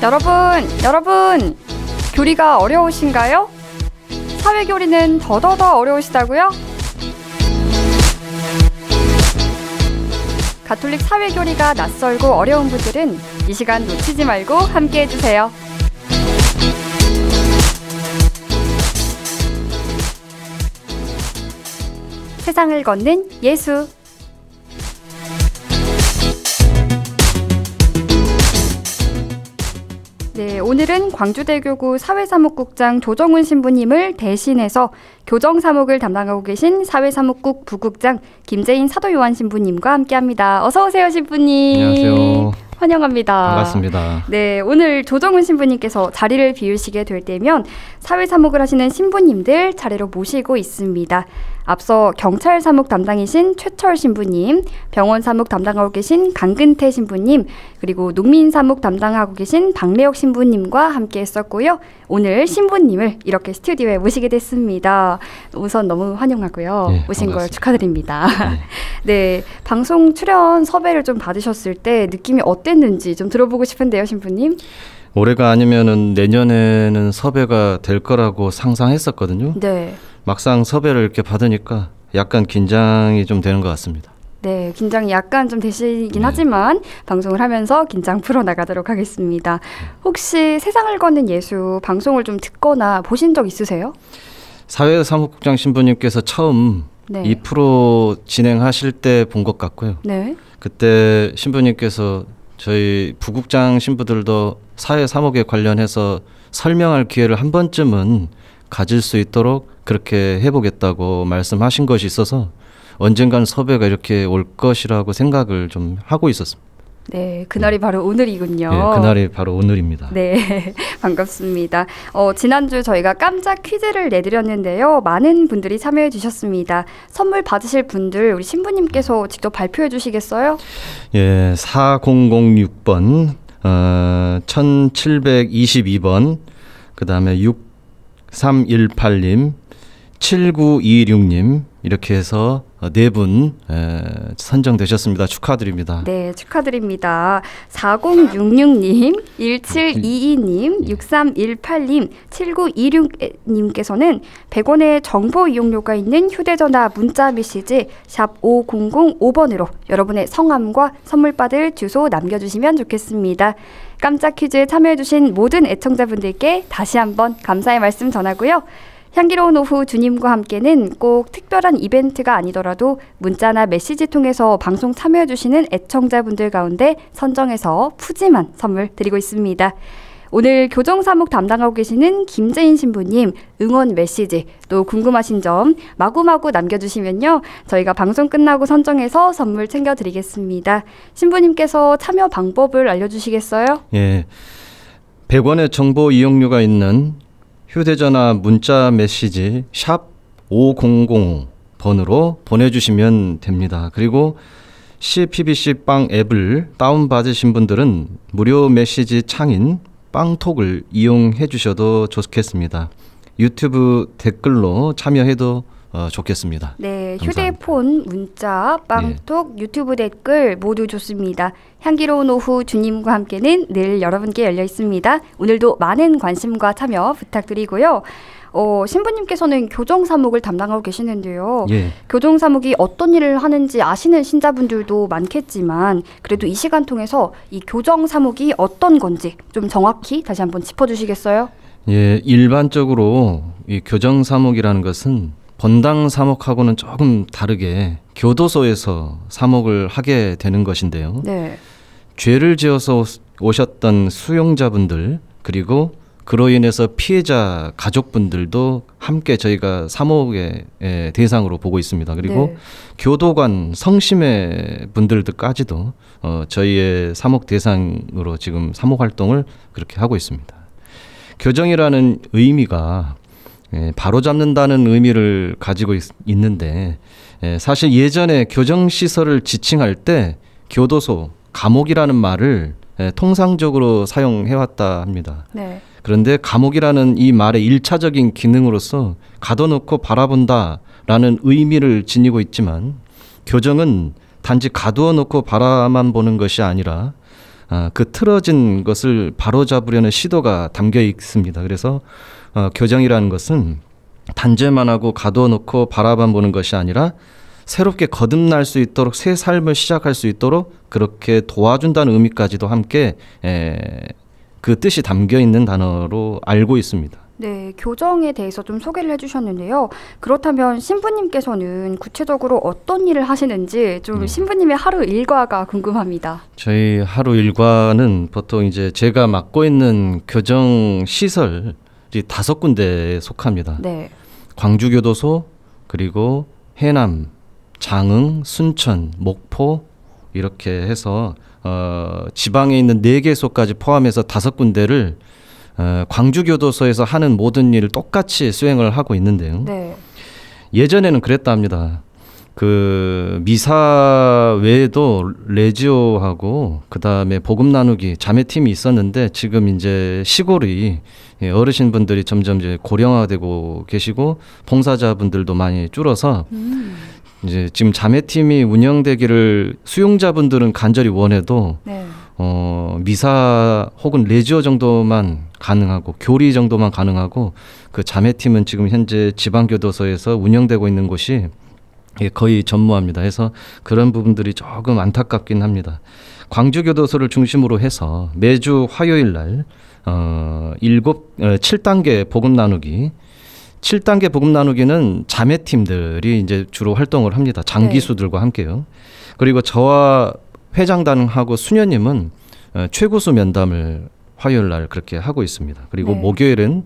여러분, 교리가 어려우신가요? 사회교리는 더더더 어려우시다고요? 가톨릭 사회교리가 낯설고 어려운 분들은 이 시간 놓치지 말고 함께 해주세요. 세상을 걷는 예수. 네, 오늘은 광주대교구 사회사무국장 조정훈 신부님을 대신해서 교정사목을 담당하고 계신 사회사무국 부국장 김재인 사도요한 신부님과 함께합니다. 어서 오세요, 신부님. 안녕하세요. 환영합니다. 반갑습니다. 네, 오늘 조정훈 신부님께서 자리를 비우시게 될 때면 사회사목을 하시는 신부님들 차례로 모시고 있습니다. 앞서 경찰 사목 담당이신 최철 신부님, 병원 사목 담당하고 계신 강근태 신부님, 그리고 농민 사목 담당하고 계신 박래옥 신부님과 함께 했었고요. 오늘 신부님을 이렇게 스튜디오에 모시게 됐습니다. 우선 너무 환영하고요. 네, 오신 걸 반갑습니다. 축하드립니다. 네, 방송 출연 섭외를 좀 받으셨을 때 느낌이 어땠는지 좀 들어보고 싶은데요, 신부님. 올해가 아니면은 내년에는 섭외가 될 거라고 상상했었거든요. 네. 막상 섭외를 이렇게 받으니까 약간 긴장이 좀 되는 것 같습니다. 네, 긴장이 약간 좀 되시긴 네. 하지만 방송을 하면서 긴장 풀어나가도록 하겠습니다. 혹시 세상을 걷는 예수 방송을 좀 듣거나 보신 적 있으세요? 사회사무국장 신부님께서 처음 네. 이 프로 진행하실 때 본 것 같고요. 네. 그때 신부님께서 저희 부국장 신부들도 사회사목에 관련해서 설명할 기회를 한 번쯤은 가질 수 있도록 그렇게 해보겠다고 말씀하신 것이 있어서 언젠간 섭외가 이렇게 올 것이라고 생각을 좀 하고 있었습니다. 네, 그날이 바로 오늘이군요. 네, 그날이 바로 오늘입니다. 네, 반갑습니다. 지난주 저희가 깜짝 퀴즈를 내드렸는데요. 많은 분들이 참여해 주셨습니다. 선물 받으실 분들 우리 신부님께서 직접 발표해 주시겠어요? 예, 4006번, 1722번, 그 다음에 6318님, 7926님 이렇게 해서 네 분 선정되셨습니다. 축하드립니다. 네, 축하드립니다. 4066님, 1722님, 6318님, 7926님께서는 100원의 정보 이용료가 있는 휴대전화 문자 메시지 샵 5005번으로 여러분의 성함과 선물 받을 주소 남겨주시면 좋겠습니다. 깜짝 퀴즈에 참여해주신 모든 애청자분들께 다시 한번 감사의 말씀 전하고요. 향기로운 오후 주님과 함께는 꼭 특별한 이벤트가 아니더라도 문자나 메시지 통해서 방송 참여해주시는 애청자분들 가운데 선정해서 푸짐한 선물 드리고 있습니다. 오늘 교정사목 담당하고 계시는 김재인 신부님 응원 메시지 또 궁금하신 점 마구마구 남겨주시면요. 저희가 방송 끝나고 선정해서 선물 챙겨드리겠습니다. 신부님께서 참여 방법을 알려주시겠어요? 예, 100원의 정보 이용료가 있는 휴대전화 문자 메시지 샵 5005번으로 보내주시면 됩니다. 그리고 CPBC 빵 앱을 다운받으신 분들은 무료 메시지 창인 빵톡을 이용해 주셔도 좋겠습니다. 유튜브 댓글로 참여해도 좋겠습니다. 네, 감사합니다. 휴대폰, 문자, 빵톡, 유튜브 댓글 모두 좋습니다. 향기로운 오후 주님과 함께는 늘 여러분께 열려 있습니다. 오늘도 많은 관심과 참여 부탁드리고요. 신부님께서는 교정사목을 담당하고 계시는데요. 예. 교정사목이 어떤 일을 하는지 아시는 신자분들도 많겠지만 그래도 이 시간 통해서 이 교정사목이 어떤 건지 좀 정확히 다시 한번 짚어주시겠어요? 예, 일반적으로 이 교정사목이라는 것은 본당 사목하고는 조금 다르게 교도소에서 사목을 하게 되는 것인데요. 네. 죄를 지어서 오셨던 수용자분들 그리고 그로 인해서 피해자 가족분들도 함께 저희가 사목의 대상으로 보고 있습니다. 그리고 네. 교도관 성심의 분들까지도 저희의 사목 대상으로 지금 사목 활동을 그렇게 하고 있습니다. 교정이라는 의미가 바로잡는다는 의미를 가지고 있는데 사실 예전에 교정시설을 지칭할 때 교도소, 감옥이라는 말을 통상적으로 사용해왔다 합니다. 네. 그런데 감옥이라는 이 말의 일차적인 기능으로서 가둬놓고 바라본다라는 의미를 지니고 있지만 교정은 단지 가두어 놓고 바라만 보는 것이 아니라 그 틀어진 것을 바로잡으려는 시도가 담겨 있습니다. 그래서 교정이라는 것은 단죄만 하고 가둬놓고 바라만 보는 것이 아니라 새롭게 거듭날 수 있도록 새 삶을 시작할 수 있도록 그렇게 도와준다는 의미까지도 함께 그 뜻이 담겨 있는 단어로 알고 있습니다. 네, 교정에 대해서 좀 소개를 해주셨는데요. 그렇다면 신부님께서는 구체적으로 어떤 일을 하시는지 좀 신부님의 하루 일과가 궁금합니다. 저희 하루 일과는 보통 이제 제가 맡고 있는 교정 시설이 5군데에 속합니다. 네. 광주교도소, 그리고 해남, 장흥, 순천, 목포 이렇게 해서 지방에 있는 4개소까지 포함해서 5군데를 광주교도소에서 하는 모든 일을 똑같이 수행을 하고 있는데요. 네. 예전에는 그랬다 합니다. 그 미사 외에도 레지오하고 그다음에 복음 나누기 자매팀이 있었는데 지금 이제 시골이 어르신분들이 점점 이제 고령화되고 계시고 봉사자분들도 많이 줄어서 이제 지금 자매팀이 운영되기를 수용자분들은 간절히 원해도 네. 미사 혹은 레지오 정도만 가능하고 교리 정도만 가능하고 그 자매팀은 지금 현재 지방교도소에서 운영되고 있는 곳이 거의 전무합니다. 해서 그런 부분들이 조금 안타깝긴 합니다. 광주교도소를 중심으로 해서 매주 화요일 날 7단계 복음 나누기 7단계 복음 나누기는 자매팀들이 이제 주로 활동을 합니다. 장기수들과 함께요. 그리고 저와 회장단하고 수녀님은 최구수 면담을 화요일 날 그렇게 하고 있습니다. 그리고 네. 목요일은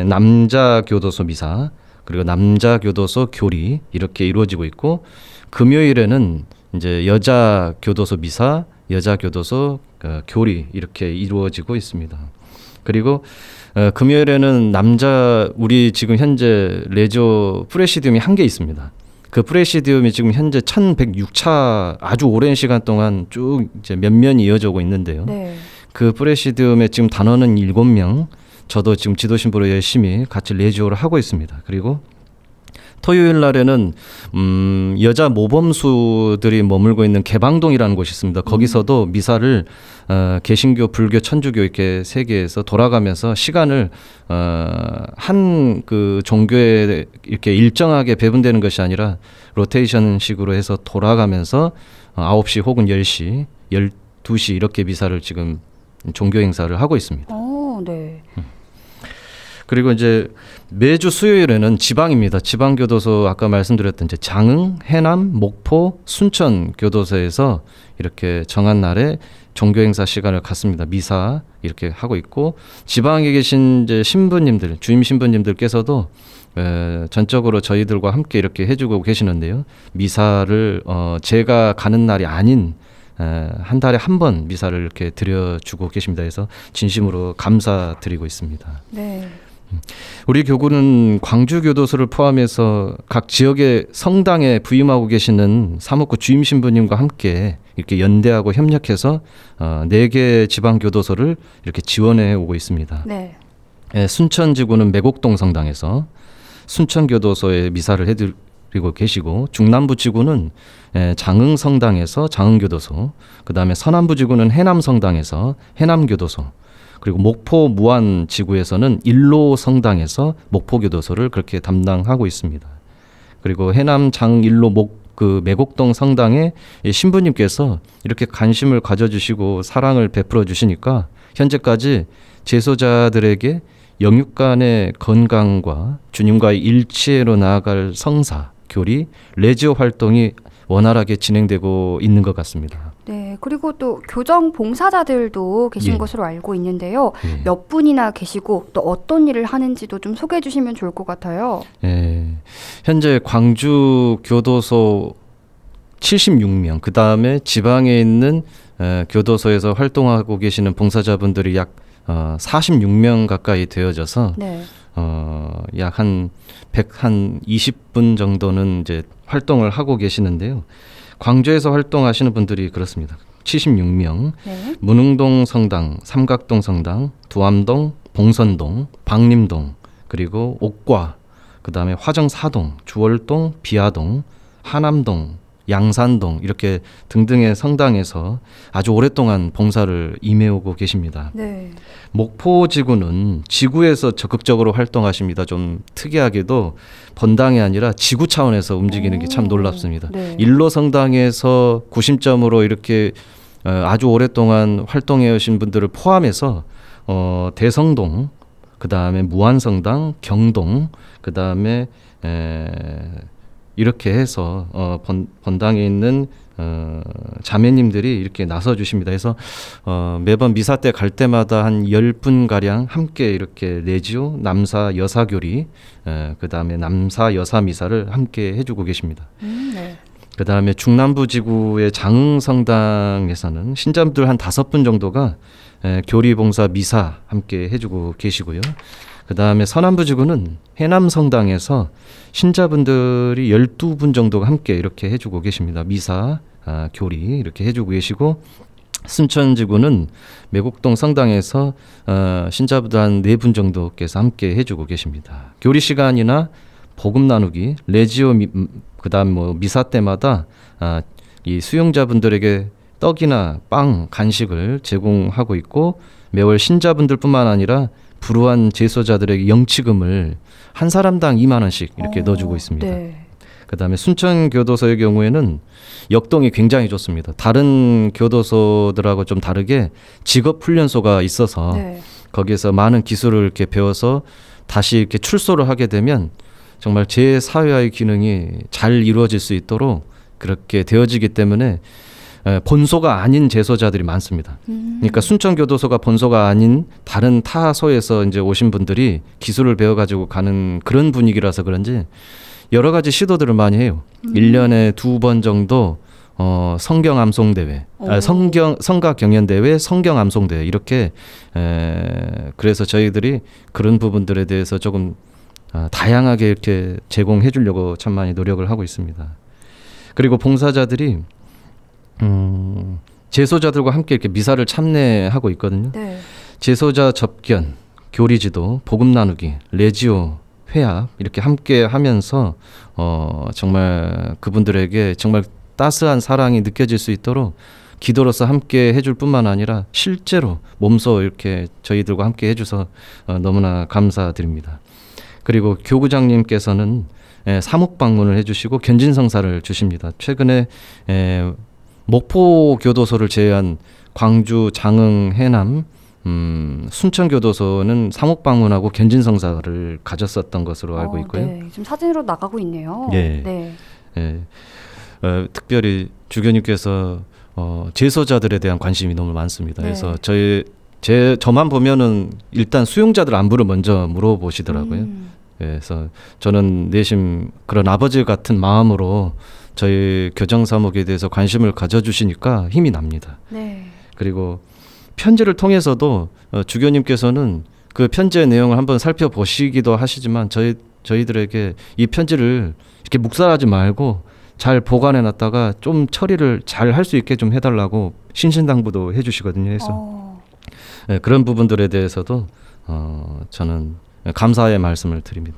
남자 교도소 미사 그리고 남자 교도소 교리 이렇게 이루어지고 있고 금요일에는 이제 여자 교도소 미사, 여자 교도소 교리 이렇게 이루어지고 있습니다. 그리고 금요일에는 우리 지금 현재 레지오 프레시디움이 1개 있습니다. 그 프레시디움이 지금 현재 1106차 아주 오랜 시간 동안 쭉 이제 면면이 이어져 오고 있는데요. 네. 그 프레시디움에 지금 단원은 7명, 저도 지금 지도신부로 열심히 같이 레지오를 하고 있습니다. 그리고 토요일 날에는 여자 모범수들이 머물고 있는 개방동이라는 곳이 있습니다. 거기서도 미사를 개신교, 불교, 천주교 이렇게 3개에서 돌아가면서 시간을 한 그 종교에 이렇게 일정하게 배분되는 것이 아니라 로테이션식으로 해서 돌아가면서 9시 혹은 10시, 12시 이렇게 미사를 지금 종교 행사를 하고 있습니다. 네. 그리고 이제 매주 수요일에는 지방입니다. 지방교도소 아까 말씀드렸던 이제 장흥, 해남, 목포, 순천 교도소에서 이렇게 정한 날에 종교행사 시간을 갖습니다. 미사 이렇게 하고 있고 지방에 계신 이제 신부님들, 주임 신부님들께서도 전적으로 저희들과 함께 이렇게 해주고 계시는데요. 미사를 제가 가는 날이 아닌 한 달에 한 번 미사를 이렇게 드려주고 계십니다. 그래서 진심으로 감사드리고 있습니다. 네. 우리 교구는 광주교도소를 포함해서 각 지역의 성당에 부임하고 계시는 사목구 주임 신부님과 함께 이렇게 연대하고 협력해서 4개 지방교도소를 이렇게 지원해 오고 있습니다. 네. 순천지구는 매곡동 성당에서 순천교도소에 미사를 해드리고 계시고 중남부지구는 장흥 성당에서 장흥교도소, 그 다음에 서남부지구는 해남 성당에서 해남교도소, 그리고 목포 무안 지구에서는 일로 성당에서 목포교도소를 그렇게 담당하고 있습니다. 그리고 해남 장흥 일로 매곡동 성당에 신부님께서 이렇게 관심을 가져주시고 사랑을 베풀어 주시니까 현재까지 제소자들에게 영육간의 건강과 주님과의 일치로 나아갈 성사, 교리, 레지오 활동이 원활하게 진행되고 있는 것 같습니다. 네, 그리고 또 교정 봉사자들도 계신 것으로 알고 있는데요. 몇 분이나 계시고 또 어떤 일을 하는지도 좀 소개해 주시면 좋을 것 같아요. 현재 광주 교도소 76명, 그 다음에 지방에 있는 교도소에서 활동하고 계시는 봉사자분들이 약 46명 가까이 되어져서 네. 약 한 120분 정도는 이제 활동을 하고 계시는데요. 광주에서 활동하시는 분들이 그렇습니다. 76명, 네. 문흥동 성당, 삼각동 성당, 두암동, 봉선동, 박림동, 그리고 옥과, 그 다음에 화정 4동, 주월동, 비아동, 하남동, 양산동 이렇게 등등의 성당에서 아주 오랫동안 봉사를 임해오고 계십니다. 네. 목포지구는 지구에서 적극적으로 활동하십니다. 좀 특이하게도 본당이 아니라 지구 차원에서 움직이는 게 참 놀랍습니다. 네. 일로 성당에서 구심점으로 이렇게 아주 오랫동안 활동해 오신 분들을 포함해서 대성동, 그 다음에 무안성당, 경동, 그 다음에 이렇게 해서 본당에 있는 자매님들이 이렇게 나서 주십니다. 그래서 매번 미사 때 갈 때마다 한 10분 가량 함께 이렇게 내지요 남사 여사교리, 그 다음에 남사 여사 미사를 함께 해주고 계십니다. 네. 그 다음에 중남부 지구의 장흥성당에서는 신자분들 한 5분 정도가 교리봉사 미사 함께 해주고 계시고요. 그 다음에 서남부 지구는 해남성당에서 신자분들이 12분 정도가 함께 이렇게 해주고 계십니다. 미사, 교리 이렇게 해주고 계시고, 순천지구는 매곡동 성당에서 신자분들 한 4분 정도께서 함께 해주고 계십니다. 교리 시간이나 복음 나누기, 레지오 그다음 뭐 미사 때마다 이 수용자분들에게 떡이나 빵, 간식을 제공하고 있고, 매월 신자분들뿐만 아니라 불우한 제소자들에게 영치금을 한 사람당 2만 원씩 이렇게 넣어주고 있습니다. 네. 그다음에 순천교도소의 경우에는 역동이 굉장히 좋습니다. 다른 교도소들하고 좀 다르게 직업훈련소가 있어서 네. 거기에서 많은 기술을 이렇게 배워서 다시 이렇게 출소를 하게 되면 정말 제 사회화의 기능이 잘 이루어질 수 있도록 그렇게 되어지기 때문에 본소가 아닌 재소자들이 많습니다. 그러니까 순천교도소가 본소가 아닌 다른 타소에서 이제 오신 분들이 기술을 배워가지고 가는 그런 분위기라서 그런지 여러 가지 시도들을 많이 해요. 1년에 2번 정도 성경 암송대회, 성가 경연대회, 성경 암송대회 이렇게 그래서 저희들이 그런 부분들에 대해서 조금 다양하게 이렇게 제공해 주려고 참 많이 노력을 하고 있습니다. 그리고 봉사자들이 제소자들과 함께 이렇게 미사를 참례하고 있거든요. 네. 제소자 접견, 교리지도, 복음 나누기, 레지오, 회합 이렇게 함께 하면서 정말 그분들에게 정말 따스한 사랑이 느껴질 수 있도록 기도로서 함께 해줄 뿐만 아니라 실제로 몸소 이렇게 저희들과 함께 해줘서 너무나 감사드립니다. 그리고 교구장님께서는 사목 방문을 해주시고 견진성사를 주십니다. 최근에 목포교도소를 제외한 광주, 장흥, 해남, 순천교도소는 사목 방문하고 견진성사를 가졌었던 것으로 알고 있고요. 네. 지금 사진으로 나가고 있네요. 예. 네. 예. 특별히 주교님께서 재소자들에 대한 관심이 너무 많습니다. 네. 그래서 저만 보면은 일단 수용자들 안부를 먼저 물어보시더라고요. 그래서 저는 내심 그런 아버지 같은 마음으로 저희 교정사목에 대해서 관심을 가져주시니까 힘이 납니다. 네. 그리고 편지를 통해서도 주교님께서는 그 편지의 내용을 한번 살펴보시기도 하시지만 저희들에게 이 편지를 이렇게 묵살하지 말고 잘 보관해놨다가 좀 처리를 잘 할 수 있게 좀 해달라고 신신당부도 해주시거든요. 그래서 네, 그런 부분들에 대해서도 저는 감사의 말씀을 드립니다.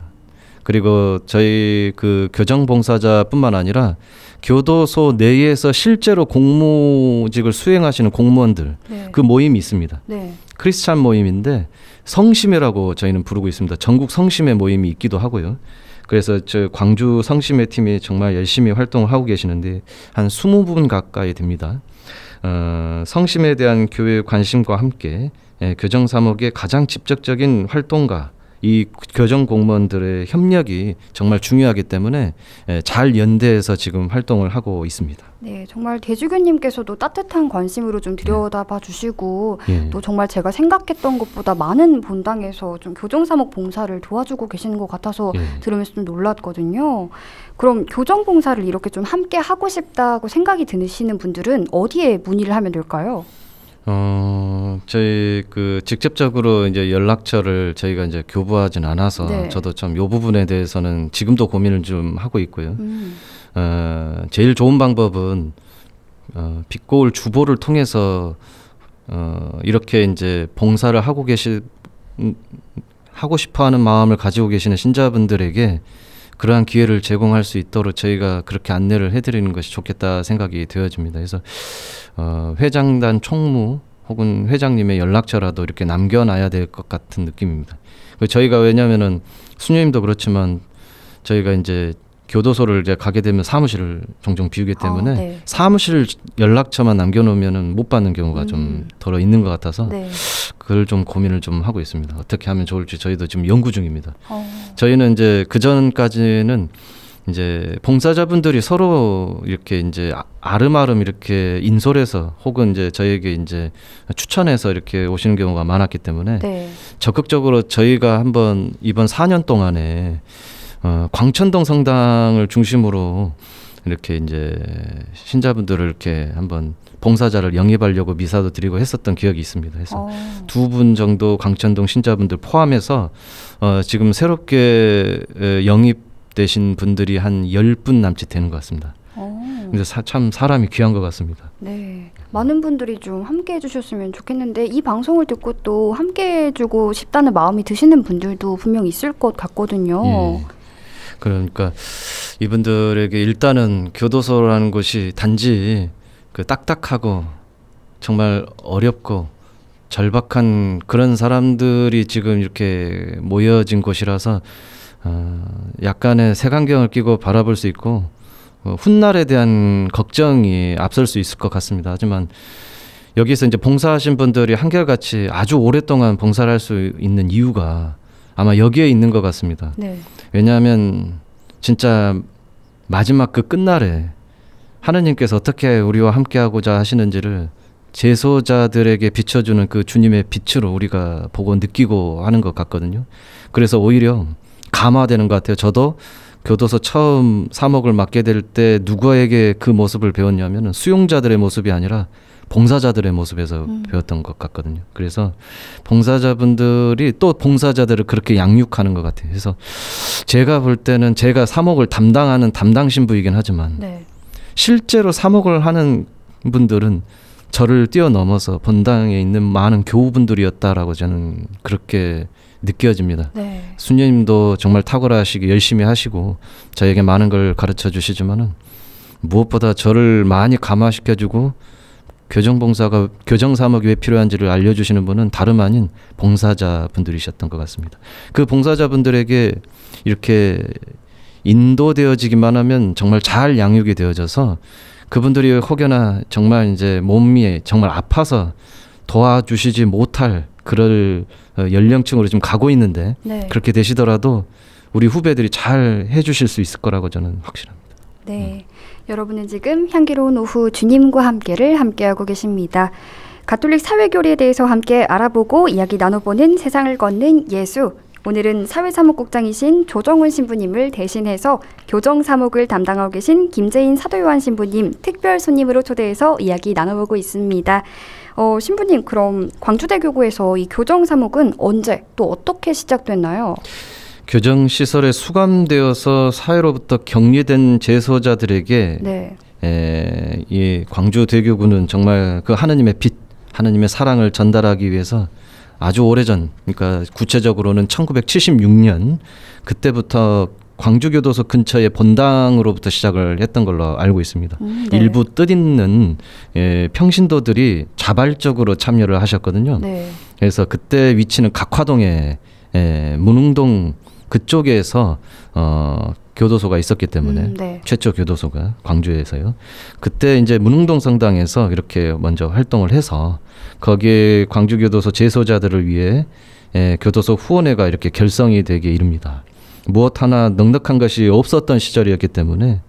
그리고 저희 그 교정봉사자뿐만 아니라 교도소 내에서 실제로 공무직을 수행하시는 공무원들 네. 그 모임이 있습니다. 네. 크리스찬 모임인데 성심회라고 저희는 부르고 있습니다. 전국 성심회 모임이 있기도 하고요. 그래서 저 광주 성심회 팀이 정말 열심히 활동을 하고 계시는데 한 20분 가까이 됩니다. 성심에 대한 교회 관심과 함께 교정사목의 가장 직접적인 활동가 이 교정 공무원들의 협력이 정말 중요하기 때문에 잘 연대해서 지금 활동을 하고 있습니다. 네, 정말 대주교님께서도 따뜻한 관심으로 좀 들여다봐 주시고 예. 또 정말 제가 생각했던 것보다 많은 본당에서 좀 교정사목 봉사를 도와주고 계시는 것 같아서 예. 들으면서 좀 놀랐거든요. 그럼 교정 봉사를 이렇게 좀 함께 하고 싶다고 생각이 드시는 분들은 어디에 문의를 하면 될까요? 저희 그 직접적으로 이제 연락처를 저희가 이제 교부하진 않아서 네. 저도 참 요 부분에 대해서는 지금도 고민을 좀 하고 있고요. 제일 좋은 방법은 빛고울 주보를 통해서 이렇게 이제 봉사를 하고 싶어하는 마음을 가지고 계시는 신자분들에게 그러한 기회를 제공할 수 있도록 저희가 그렇게 안내를 해드리는 것이 좋겠다 생각이 되어집니다. 그래서 회장단 총무 혹은 회장님의 연락처라도 이렇게 남겨놔야 될 것 같은 느낌입니다. 저희가 왜냐하면은 수녀님도 그렇지만 저희가 이제 교도소를 이제 가게 되면 사무실을 종종 비우기 때문에 네. 사무실 연락처만 남겨놓으면은 못 받는 경우가 좀 덜어 있는 것 같아서 네. 그걸 좀 고민을 좀 하고 있습니다. 어떻게 하면 좋을지 저희도 지금 연구 중입니다. 저희는 이제 그 전까지는 이제 봉사자분들이 서로 이렇게 이제 아름아름 이렇게 인솔해서 혹은 이제 저에게 이제 추천해서 이렇게 오시는 경우가 많았기 때문에 네. 적극적으로 저희가 한번 이번 4년 동안에 광천동 성당을 중심으로 이렇게 이제 신자분들을 이렇게 한번 봉사자를 영입하려고 미사도 드리고 했었던 기억이 있습니다. 그래서 2분 정도 광천동 신자분들 포함해서 지금 새롭게 영입되신 분들이 한 10분 남짓 되는 것 같습니다. 그래서 참 사람이 귀한 것 같습니다. 네, 많은 분들이 좀 함께 해주셨으면 좋겠는데 이 방송을 듣고 또 함께 해주고 싶다는 마음이 드시는 분들도 분명 있을 것 같거든요. 예. 그러니까 이분들에게 일단은 교도소라는 곳이 단지 그 딱딱하고 정말 어렵고 절박한 그런 사람들이 지금 이렇게 모여진 곳이라서 약간의 색안경을 끼고 바라볼 수 있고 훗날에 대한 걱정이 앞설 수 있을 것 같습니다. 하지만 여기서 이제 봉사하신 분들이 한결같이 아주 오랫동안 봉사를 할 수 있는 이유가 아마 여기에 있는 것 같습니다. 네. 왜냐하면 진짜 마지막 그 끝날에 하느님께서 어떻게 우리와 함께하고자 하시는지를 재소자들에게 비춰주는 그 주님의 빛으로 우리가 보고 느끼고 하는 것 같거든요. 그래서 오히려 감화되는 것 같아요. 저도 교도소 처음 사목을 맡게 될 때 누구에게 그 모습을 배웠냐면 수용자들의 모습이 아니라 봉사자들의 모습에서 배웠던 것 같거든요. 그래서 봉사자분들이 또 봉사자들을 그렇게 양육하는 것 같아요. 그래서 제가 볼 때는 제가 사목을 담당하는 담당 신부이긴 하지만 네. 실제로 사목을 하는 분들은 저를 뛰어넘어서 본당에 있는 많은 교우분들이었다라고 저는 그렇게 느껴집니다. 네. 수녀님도 정말 탁월하시게 열심히 하시고 저에게 많은 걸 가르쳐 주시지만은 무엇보다 저를 많이 감화시켜주고 교정봉사가 교정사목이 왜 필요한지를 알려주시는 분은 다름 아닌 봉사자분들이셨던 것 같습니다. 그 봉사자분들에게 이렇게 인도되어지기만 하면 정말 잘 양육이 되어져서 그분들이 혹여나 정말 이제 몸이 정말 아파서 도와주시지 못할 그럴 연령층으로 좀 가고 있는데 네. 그렇게 되시더라도 우리 후배들이 잘 해주실 수 있을 거라고 저는 확신합니다. 네, 여러분은 지금 향기로운 오후 주님과 함께를 함께하고 계십니다. 가톨릭 사회교리에 대해서 함께 알아보고 이야기 나눠보는 세상을 걷는 예수. 오늘은 사회사목국장이신 조정훈 신부님을 대신해서 교정사목을 담당하고 계신 김재인 사도요한 신부님 특별 손님으로 초대해서 이야기 나눠보고 있습니다. 신부님, 그럼 광주대교구에서 이 교정사목은 언제 또 어떻게 시작됐나요? 교정시설에 수감되어서 사회로부터 격리된 재소자들에게 네. 이 광주대교구는 정말 그 하느님의 빛, 하느님의 사랑을 전달하기 위해서 아주 오래전, 그러니까 구체적으로는 1976년 그때부터 광주교도소 근처의 본당으로부터 시작을 했던 걸로 알고 있습니다. 네. 일부 뜻있는 평신도들이 자발적으로 참여를 하셨거든요. 네. 그래서 그때 위치는 각화동에 문흥동 그쪽에서 교도소가 있었기 때문에 네. 최초 교도소가 광주에서요. 그때 이제 문흥동 성당에서 이렇게 먼저 활동을 해서 거기에 광주교도소 재소자들을 위해 교도소 후원회가 이렇게 결성이 되게 이릅니다. 무엇 하나 넉넉한 것이 없었던 시절이었기 때문에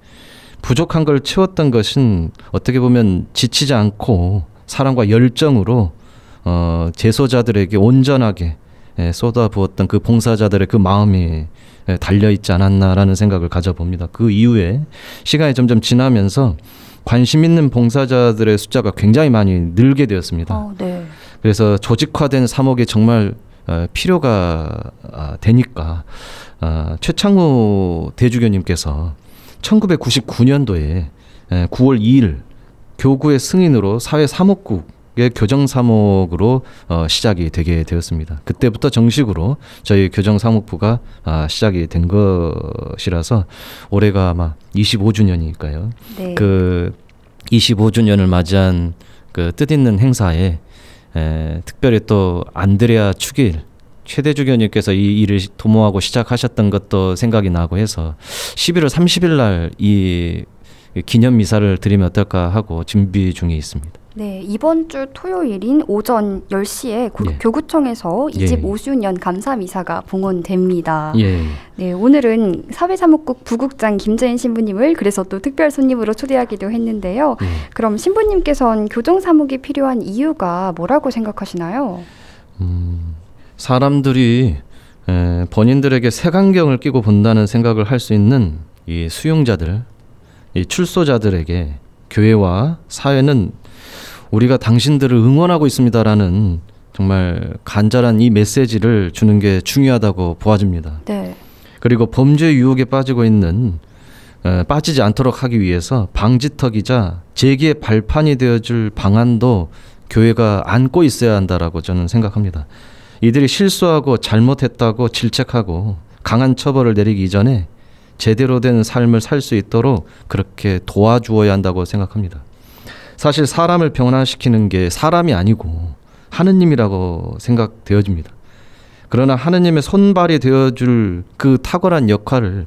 부족한 걸 채웠던 것은 어떻게 보면 지치지 않고 사랑과 열정으로 재소자들에게 온전하게 쏟아부었던 그 봉사자들의 그 마음이 달려있지 않았나라는 생각을 가져봅니다. 그 이후에 시간이 점점 지나면서 관심 있는 봉사자들의 숫자가 굉장히 많이 늘게 되었습니다. 네. 그래서 조직화된 사목이 정말 필요가 되니까 최창우 대주교님께서 1999년도에 9월 2일 교구의 승인으로 사회사목국 교정사목으로 시작이 되게 되었습니다. 그때부터 정식으로 저희 교정사목부가 시작이 된 것이라서 올해가 아마 25주년이니까요. 네. 그 25주년을 맞이한 그 뜻있는 행사에 특별히 또 안드레아 축일 최대 주교님께서 이 일을 도모하고 시작하셨던 것도 생각이 나고 해서 11월 30일 날 이 기념 미사를 드리면 어떨까 하고 준비 중에 있습니다. 네, 이번 주 토요일인 오전 10시에 예. 교구청에서 예. 25주년 감사 미사가 봉헌됩니다. 예. 네, 오늘은 사회사무국 부국장 김재인 신부님을 그래서 또 특별 손님으로 초대하기도 했는데요. 예. 그럼 신부님께서는 교정사목이 필요한 이유가 뭐라고 생각하시나요? 사람들이 본인들에게 색안경을 끼고 본다는 생각을 할 수 있는 이 수용자들, 이 출소자들에게 교회와 사회는 우리가 당신들을 응원하고 있습니다라는 정말 간절한 이 메시지를 주는 게 중요하다고 보아집니다. 네. 그리고 범죄 유혹에 빠지지 않도록 하기 위해서 방지턱이자 재기의 발판이 되어줄 방안도 교회가 안고 있어야 한다라고 저는 생각합니다. 이들이 실수하고 잘못했다고 질책하고 강한 처벌을 내리기 이전에 제대로 된 삶을 살 수 있도록 그렇게 도와주어야 한다고 생각합니다. 사실 사람을 변화시키는 게 사람이 아니고 하느님이라고 생각되어집니다. 그러나 하느님의 손발이 되어줄 그 탁월한 역할을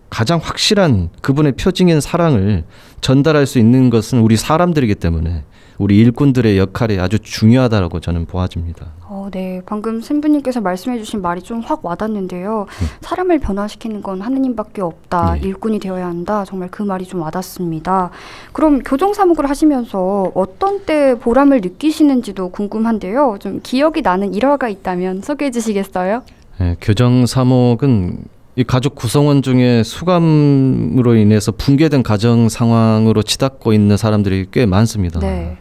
가장 확실한 그분의 표징인 사랑을 전달할 수 있는 것은 우리 사람들이기 때문에 우리 일꾼들의 역할이 아주 중요하다고 저는 보아집니다. 네, 방금 신부님께서 말씀해주신 말이 좀 확 와닿는데요. 사람을 변화시키는 건 하느님밖에 없다. 네. 일꾼이 되어야 한다. 정말 그 말이 좀 와닿습니다. 그럼 교정사목을 하시면서 어떤 때 보람을 느끼시는지도 궁금한데요. 좀 기억이 나는 일화가 있다면 소개해 주시겠어요? 네, 교정사목은 이 가족 구성원 중에 수감으로 인해서 붕괴된 가정 상황으로 치닫고 있는 사람들이 꽤 많습니다. 네.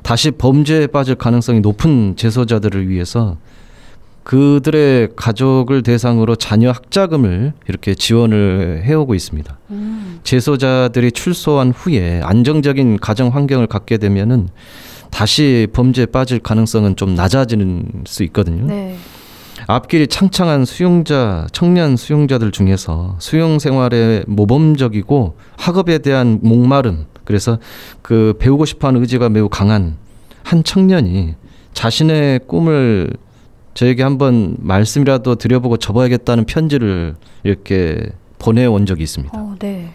다시 범죄에 빠질 가능성이 높은 재소자들을 위해서 그들의 가족을 대상으로 자녀 학자금을 이렇게 지원을 해오고 있습니다. 재소자들이 출소한 후에 안정적인 가정 환경을 갖게 되면은 다시 범죄에 빠질 가능성은 좀 낮아지는 수 있거든요. 네. 앞길이 창창한 청년 수용자들 중에서 수용 생활에 모범적이고 학업에 대한 목마름, 그래서 그 배우고 싶어하는 의지가 매우 강한 한 청년이 자신의 꿈을 저에게 한번 말씀이라도 드려보고 접어야겠다는 편지를 이렇게 보내온 적이 있습니다. 네.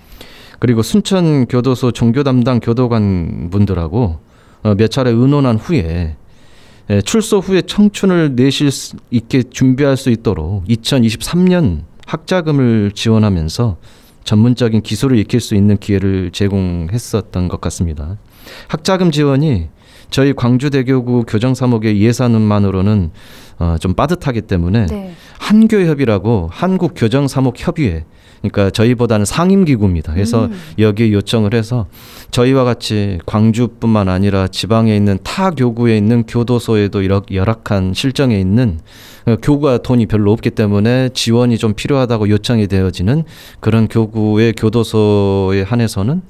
그리고 순천 교도소 종교 담당 교도관 분들하고 몇 차례 의논한 후에 출소 후에 청춘을 내실 수 있게 준비할 수 있도록 2023년 학자금을 지원하면서 전문적인 기술을 익힐 수 있는 기회를 제공했었던 것 같습니다. 학자금 지원이 저희 광주대교구 교정사목의 예산만으로는 좀 빠듯하기 때문에 네. 한교협이라고 한국교정사목협의회, 그러니까 저희보다는 상임기구입니다. 그래서 여기에 요청을 해서 저희와 같이 광주뿐만 아니라 지방에 있는 타 교구에 있는 교도소에도 열악한 실정에 있는 교구가 돈이 별로 없기 때문에 지원이 좀 필요하다고 요청이 되어지는 그런 교구의 교도소에 한해서는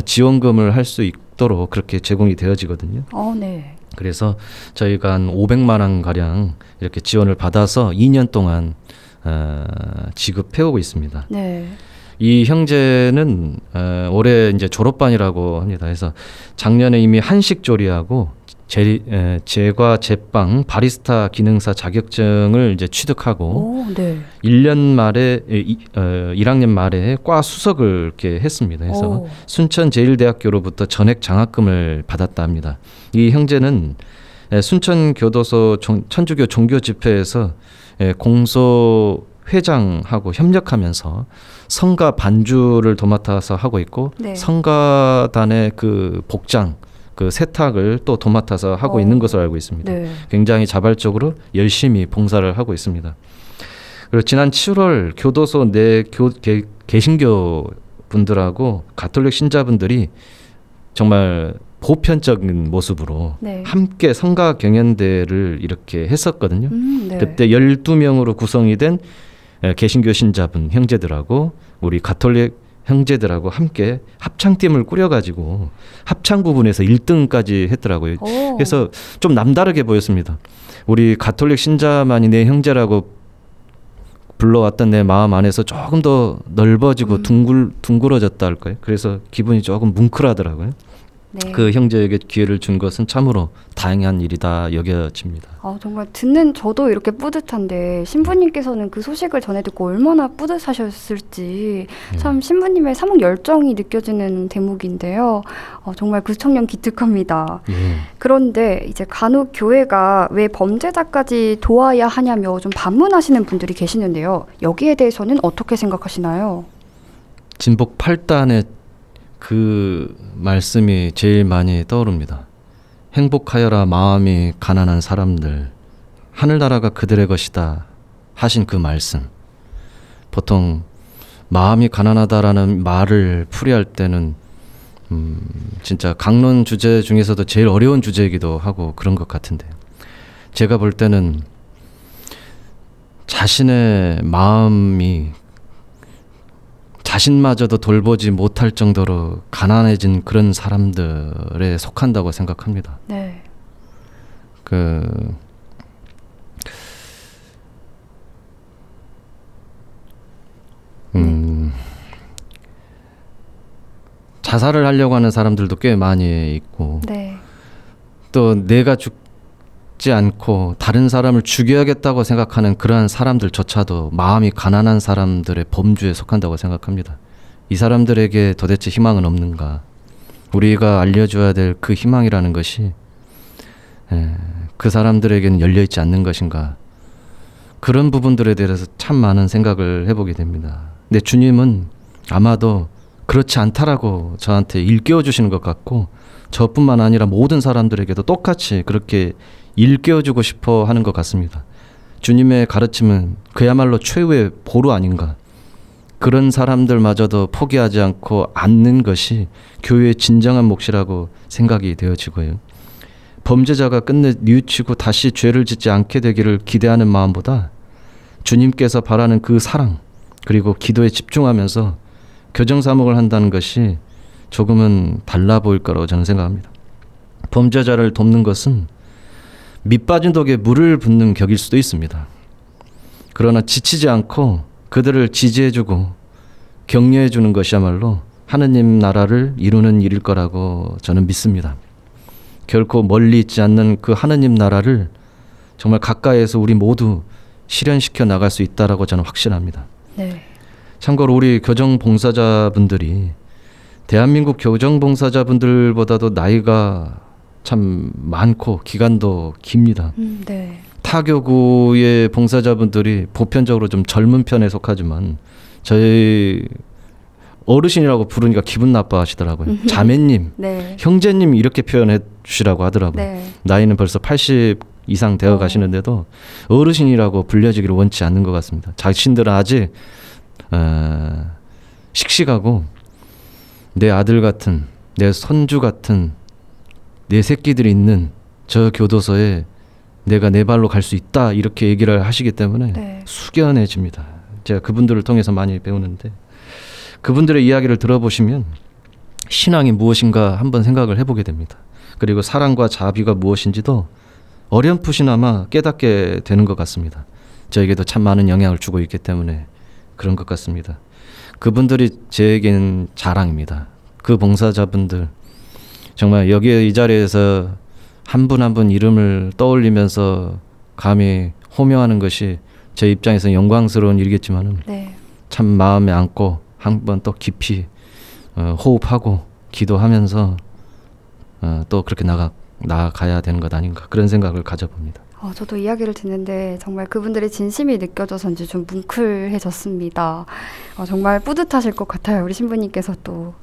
지원금을 할 수 있도록 그렇게 제공이 되어지거든요. 네. 그래서 저희가 한 500만 원 가량 이렇게 지원을 받아서 2년 동안 지급해오고 있습니다. 네. 이 형제는 올해 이제 졸업반이라고 합니다. 그래서 작년에 이미 한식 조리하고 제과 제빵 바리스타 기능사 자격증을 이제 취득하고 네. 1년 말에 1학년 말에 과 수석을 이렇게 했습니다. 그래서 순천제일대학교로부터 전액 장학금을 받았다 합니다. 이 형제는 순천교도소 천주교 종교집회에서 공소 회장하고 협력하면서 성가 반주를 도맡아서 하고 있고 네. 성가단의 그 복장, 그 세탁을 또 도맡아서 하고 있는 것으로 알고 있습니다. 네. 굉장히 자발적으로 열심히 봉사를 하고 있습니다. 그리고 지난 7월 교도소 내 개신교 분들하고 가톨릭 신자분들이 정말 보편적인 모습으로 네. 함께 성가 경연대를 이렇게 했었거든요. 네. 그때 12명으로 구성이 된 개신교 신자분 형제들하고 우리 가톨릭 형제들하고 함께 합창팀을 꾸려가지고 합창 부분에서 1등까지 했더라고요. 오. 그래서 좀 남다르게 보였습니다. 우리 가톨릭 신자만이 내 형제라고 불러왔던 내 마음 안에서 조금 더 넓어지고 둥그러졌다 할까요? 그래서 기분이 조금 뭉클하더라고요. 네. 그 형제에게 기회를 준 것은 참으로 다행한 일이다 여겨집니다. 정말 듣는 저도 이렇게 뿌듯한데 신부님께서는 그 소식을 전해 듣고 얼마나 뿌듯하셨을지 참 신부님의 사목 열정이 느껴지는 대목인데요. 정말 구청령 기특합니다. 그런데 이제 간혹 교회가 왜 범죄자까지 도와야 하냐며 좀 반문하시는 분들이 계시는데요. 여기에 대해서는 어떻게 생각하시나요? 진복 8단의 그 말씀이 제일 많이 떠오릅니다. 행복하여라 마음이 가난한 사람들, 하늘나라가 그들의 것이다 하신 그 말씀. 보통 마음이 가난하다라는 말을 풀이할 때는 진짜 강론 주제 중에서도 제일 어려운 주제이기도 하고 그런 것 같은데, 제가 볼 때는 자신의 마음이 자신마저도 돌보지 못할 정도로 가난해진 그런 사람들에 속한다고 생각합니다. 네. 자살을 하려고 하는 사람들도 꽤 많이 있고, 네. 또 내가 죽지 않고 다른 사람을 죽여야겠다고 생각하는 그러한 사람들조차도 마음이 가난한 사람들의 범주에 속한다고 생각합니다. 이 사람들에게 도대체 희망은 없는가? 우리가 알려줘야 될 그 희망이라는 것이 그 사람들에게는 열려있지 않는 것인가? 그런 부분들에 대해서 참 많은 생각을 해보게 됩니다. 근데 주님은 아마도 그렇지 않다라고 저한테 일깨워 주시는 것 같고, 저뿐만 아니라 모든 사람들에게도 똑같이 그렇게 일깨워주고 싶어 하는 것 같습니다. 주님의 가르침은 그야말로 최후의 보루 아닌가. 그런 사람들마저도 포기하지 않고 앉는 것이 교회의 진정한 몫이라고 생각이 되어지고요. 범죄자가 끝내 뉘우치고 다시 죄를 짓지 않게 되기를 기대하는 마음보다 주님께서 바라는 그 사랑, 그리고 기도에 집중하면서 교정사목을 한다는 것이 조금은 달라 보일 거라고 저는 생각합니다. 범죄자를 돕는 것은 밑빠진 독에 물을 붓는 격일 수도 있습니다. 그러나 지치지 않고 그들을 지지해주고 격려해주는 것이야말로 하느님 나라를 이루는 일일 거라고 저는 믿습니다. 결코 멀리 있지 않는 그 하느님 나라를 정말 가까이에서 우리 모두 실현시켜 나갈 수 있다라고 저는 확신합니다. 네. 참고로 우리 교정봉사자분들이 대한민국 교정봉사자분들보다도 나이가 참 많고 기간도 깁니다. 네. 타교구의 봉사자분들이 보편적으로 좀 젊은 편에 속하지만 저희 어르신이라고 부르니까 기분 나빠하시더라고요. 자매님, 네. 형제님 이렇게 표현해 주시라고 하더라고요. 네. 나이는 벌써 80 이상 되어 가시는데도 어르신이라고 불려지기를 원치 않는 것 같습니다. 자신들은 아직 씩씩하고 내 아들 같은, 내 손주 같은 내 새끼들이 있는 저 교도소에 내가 내 발로 갈 수 있다 이렇게 얘기를 하시기 때문에 네. 숙연해집니다. 제가 그분들을 통해서 많이 배우는데, 그분들의 이야기를 들어보시면 신앙이 무엇인가 한번 생각을 해보게 됩니다. 그리고 사랑과 자비가 무엇인지도 어렴풋이나마 깨닫게 되는 것 같습니다. 저에게도 참 많은 영향을 주고 있기 때문에 그런 것 같습니다. 그분들이 제게는 자랑입니다. 그 봉사자분들 정말 여기에 이 자리에서 한 분 한 분 이름을 떠올리면서 감히 호명하는 것이 제 입장에서 영광스러운 일이겠지만은 네. 참 마음에 안고 한번 또 깊이 호흡하고 기도하면서 또 그렇게 나아가야 되는 것 아닌가, 그런 생각을 가져봅니다. 저도 이야기를 듣는데 정말 그분들의 진심이 느껴져서인지 좀 뭉클해졌습니다. 정말 뿌듯하실 것 같아요, 우리 신부님께서 또.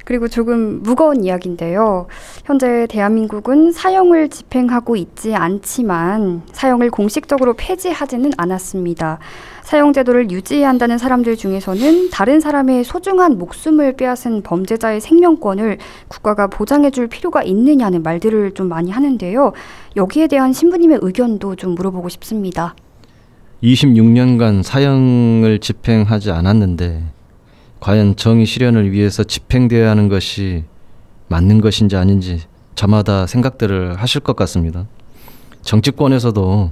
그리고 조금 무거운 이야기인데요. 현재 대한민국은 사형을 집행하고 있지 않지만 사형을 공식적으로 폐지하지는 않았습니다. 사형제도를 유지해야 한다는 사람들 중에서는 다른 사람의 소중한 목숨을 빼앗은 범죄자의 생명권을 국가가 보장해줄 필요가 있느냐는 말들을 좀 많이 하는데요. 여기에 대한 신부님의 의견도 좀 물어보고 싶습니다. 26년간 사형을 집행하지 않았는데 과연 정의 실현을 위해서 집행되어야 하는 것이 맞는 것인지 아닌지 저마다 생각들을 하실 것 같습니다. 정치권에서도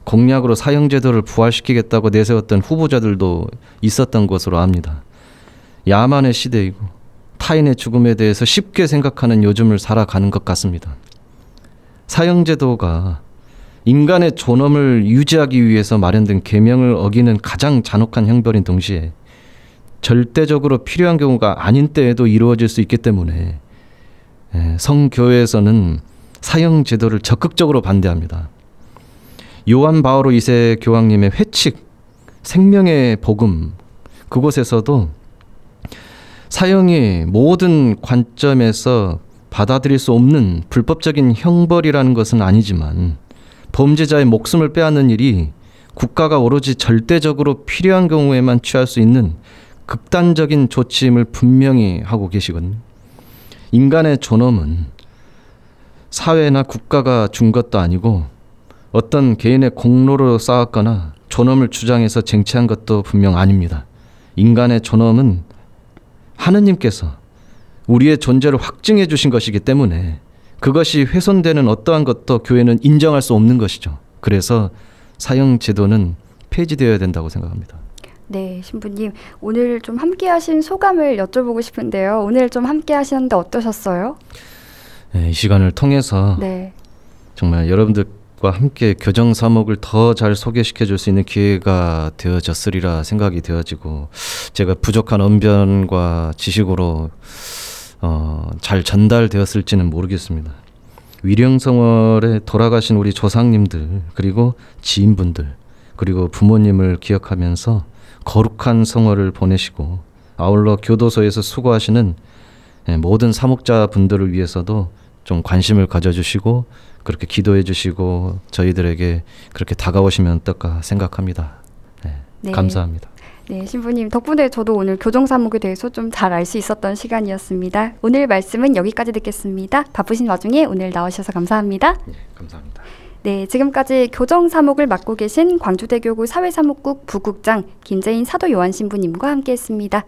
공약으로 사형제도를 부활시키겠다고 내세웠던 후보자들도 있었던 것으로 압니다. 야만의 시대이고 타인의 죽음에 대해서 쉽게 생각하는 요즘을 살아가는 것 같습니다. 사형제도가 인간의 존엄을 유지하기 위해서 마련된 계명을 어기는 가장 잔혹한 형벌인 동시에 절대적으로 필요한 경우가 아닌 때에도 이루어질 수 있기 때문에 성교회에서는 사형제도를 적극적으로 반대합니다. 요한 바오로 2세 교황님의 회칙 생명의 복음, 그곳에서도 사형이 모든 관점에서 받아들일 수 없는 불법적인 형벌이라는 것은 아니지만 범죄자의 목숨을 빼앗는 일이 국가가 오로지 절대적으로 필요한 경우에만 취할 수 있는 극단적인 조치임을 분명히 하고 계시거든요. 인간의 존엄은 사회나 국가가 준 것도 아니고 어떤 개인의 공로로 쌓았거나 존엄을 주장해서 쟁취한 것도 분명 아닙니다. 인간의 존엄은 하느님께서 우리의 존재를 확증해 주신 것이기 때문에 그것이 훼손되는 어떠한 것도 교회는 인정할 수 없는 것이죠. 그래서 사형 제도는 폐지되어야 된다고 생각합니다. 네, 신부님 오늘 좀 함께 하신 소감을 여쭤보고 싶은데요. 오늘 좀 함께 하시는데 어떠셨어요? 네, 이 시간을 통해서 정말 여러분들과 함께 교정 사목을 더 잘 소개시켜 줄 수 있는 기회가 되어졌으리라 생각이 되어지고, 제가 부족한 언변과 지식으로 잘 전달되었을지는 모르겠습니다. 위령성월에 돌아가신 우리 조상님들, 그리고 지인분들, 그리고 부모님을 기억하면서 거룩한 성월을 보내시고, 아울러 교도소에서 수고하시는 모든 사목자분들을 위해서도 좀 관심을 가져주시고 그렇게 기도해 주시고 저희들에게 그렇게 다가오시면 어떨까 생각합니다. 네. 감사합니다. 네, 신부님 덕분에 저도 오늘 교정사목에 대해서 좀 잘 알 수 있었던 시간이었습니다. 오늘 말씀은 여기까지 듣겠습니다. 바쁘신 와중에 오늘 나오셔서 감사합니다. 네, 감사합니다. 네, 지금까지 교정사목을 맡고 계신 광주대교구 사회사목국 부국장 김재인 사도요한 신부님과 함께했습니다.